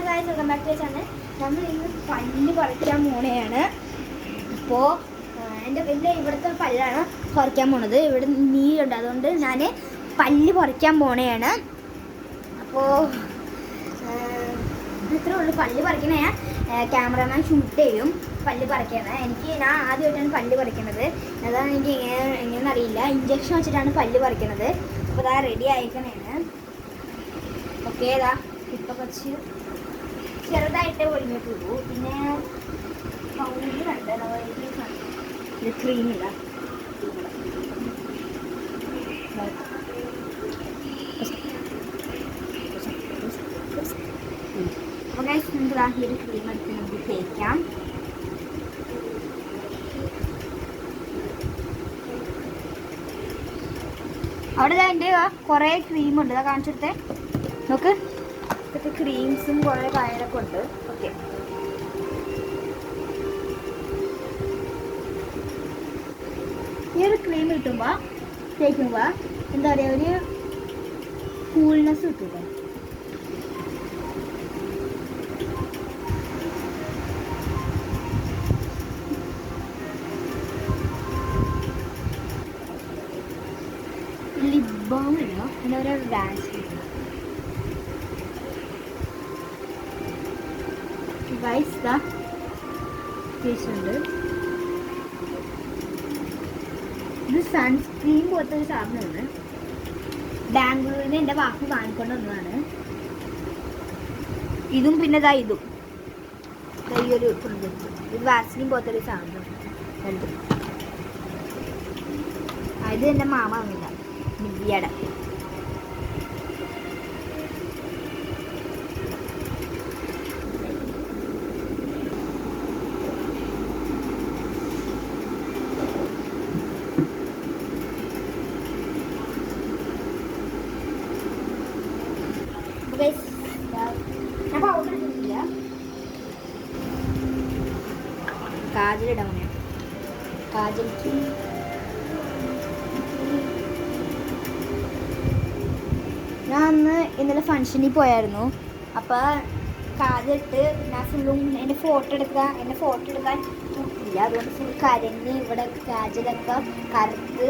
Guys, welcome back to channel. നമ്മൾ ഇന്ന് പല്ല് പറിക്കാൻ പോണെയാണ്. അപ്പോൾ എൻ്റെ ഇവിടുത്തെ പല്ലാണ് പറിക്കാൻ പോണത്. ഇവിടെ നീരുണ്ട്, അതുകൊണ്ട് ഞാൻ പല്ല് പറിക്കാൻ പോണെയാണ്. അപ്പോൾ ഇത്രേ ഉള്ളൂ. പല്ല് പറിക്കണേ ക്യാമറമാൻ ഷൂട്ട് ചെയ്യും. പല്ല് പറിക്കണത് ഞാൻ ആദ്യമായിട്ടാണ് പല്ല് പറിക്കണത്. അതാണ് എനിക്ക് എങ്ങനെയെന്ന് അറിയില്ല. ഇഞ്ചക്ഷൻ വെച്ചിട്ടാണ് പല്ല് പറിക്കണത്. അപ്പോൾ അതാ റെഡി ആയിക്കണേണ്. ഓക്കെ, ഇതാ ഇപ്പം കുറച്ച് ചെറുതായിട്ട് ഒഴിഞ്ഞിട്ടുള്ളൂ. പിന്നെ പൗഡറുണ്ട്, ഇത് ക്രീമില്ല. അപ്പോൾ ഗൈസ്, നമുക്ക് ഈ ഒരു ക്രീം എടുത്ത് നമുക്ക് തേക്കാം. അവിടെ എൻ്റെ കുറേ ക്രീമുണ്ട്, ഇതാ കാണിച്ചെടുത്തേ നോക്ക്. ഇതൊക്കെ ക്രീംസും കുറേ കാര്യങ്ങളൊക്കെ ഉണ്ട്. ഓക്കെ, ഈ ഒരു ക്രീം കിട്ടുമ്പോൾ തേക്കുമ്പോൾ എന്താ പറയുക, ഒരു കൂൾനെസ് കിട്ടുമോ. ലിപ് ബാം ഇല്ല, പിന്നെ ഒരു വാക്സിൻ വൈസ് ഉണ്ട്. ഇത് സൺസ്ക്രീൻ പോലത്തെ ഒരു സാധനമാണ്. ബാംഗ്ലൂരിൽ നിന്ന് എൻ്റെ വാക്ക് വാങ്ങിക്കൊണ്ട് വന്നതാണ്. ഇതും പിന്നെ ഇതും ഈ ഒരു പ്രൊഡക്റ്റ്, ഇത് വാക്സിൻ പോലത്തെ ഒരു സാധനം. ഇത് എൻ്റെ മാമ വാങ്ങില്ല, നിവ്യയുടെ. ഞാൻ പൗഡർ ഇട്ടിട്ടില്ല. കാജലിടാൻ വേണം. കാജലിക്ക് ഞാൻ ഇന്നലെ ഫംഗ്ഷനിൽ പോയായിരുന്നു. അപ്പോൾ കാജലിട്ട് ഞാൻ ഫുള്ളും എൻ്റെ ഫോട്ടോ എടുക്കാൻ നോക്കില്ല. അതുകൊണ്ട് ഫുൾ കരഞ്ഞ് ഇവിടെ കാജലൊക്കെ കറുത്ത്.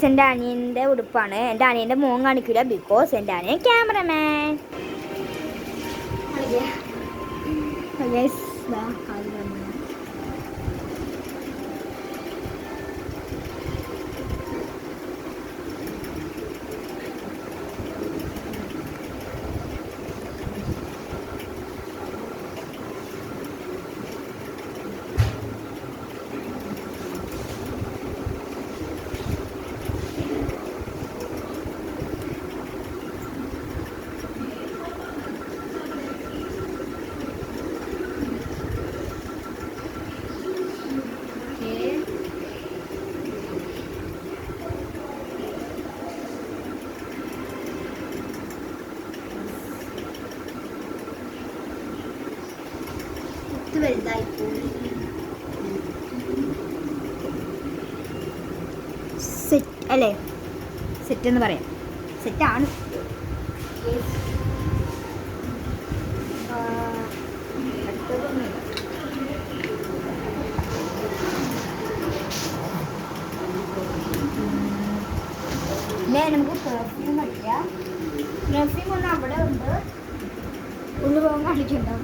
എൻ്റെ അനിയൻ്റെ ഉടുപ്പാണ്. എൻ്റെ അനിയൻ്റെ മോൻ കാണിക്കില്ല, ബിക്കോസ് എൻ്റെ അനിയൻ ക്യാമറമാൻ. വലുതായിപ്പോയി. സെറ്റ് അല്ലേ, സെറ്റ് എന്ന് പറയാം. സെറ്റാണ്. പിന്നെ നമുക്ക് പെർഫ്യൂം കളിക്കാം. പെർഫ്യൂം ഒന്ന് അവിടെ ഉണ്ട്, ഒന്ന് പോകാൻ കാണിക്കണ്ടോ.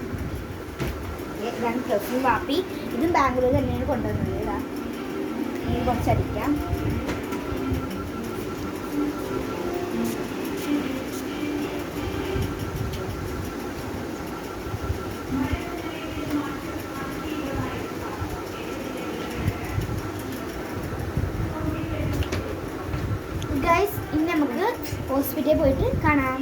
ഇതാണ് പെർഫ്യൂം വാപ്പി. ഇതും ബാംഗ്ലൂർ തന്നെയാണ് കൊണ്ടുവന്നത്. ഇതാ ഇത് കുറച്ചടിക്കാം. ഗൈസ്, ഇനി നമുക്ക് ഹോസ്പിറ്റലിൽ പോയിട്ട് കാണാം.